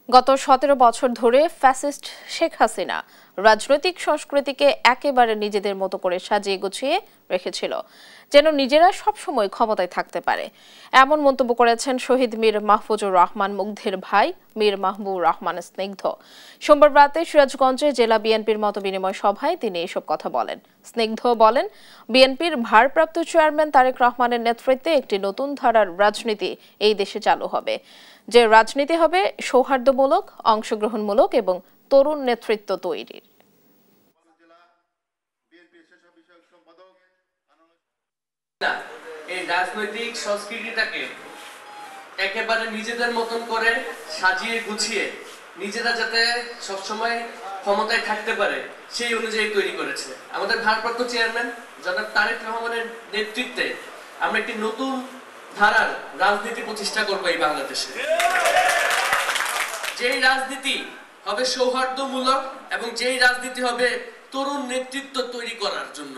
গত ১৭ বছর ধরে ফ্যাসিস্ট শেখ হাসিনা রাজনৈতিক সংস্কৃতিকে একেবারে নিজেদের মতো করে সাজিয়ে গুছিয়ে রেখেছিল, যেন নিজেরা সবসময় ক্ষমতায় থাকতে পারে। এমন মন্তব্য করেছেন শহীদ মীর মাহফুজুর রহমান মুগ্ধের ভাই মীর মাহবুবুর রহমান স্নিগ্ধ। সোমবার রাতে সিরাজগঞ্জে জেলা বিএনপির মতবিনিময় সভায় তিনি এসব কথা বলেন। স্নিগ্ধ বলেন, বিএনপির ভারপ্রাপ্ত চেয়ারম্যান তারেক রহমানের নেতৃত্বে একটি নতুন ধারার রাজনীতি এই দেশে চালু হবে, যে রাজনীতি হবে সৌহার্দ্যমূলক, অংশগ্রহণমূলক এবং তরুণ নেতৃত্ব তৈরির। এই রাজনৈতিক সংস্কৃতিটাকে একেবারে নিজেদের মতন করে সাজিয়ে গুছিয়ে নিজেরা যাতে সবসময় ক্ষমতায় থাকতে পারে সেই অনুযায়ী তৈরি করেছে। আমাদের ভারপ্রাপ্ত চেয়ারম্যান জনাব তারেক রহমানের নেতৃত্বে আমরা একটি নতুন ধারার রাজনীতি প্রতিষ্ঠা করবো এই বাংলাদেশে, যেই রাজনীতি হবে সৌহার্দ্যমূলক এবং যেই রাজনীতি হবে তরুণ নেতৃত্ব তৈরি করার জন্য।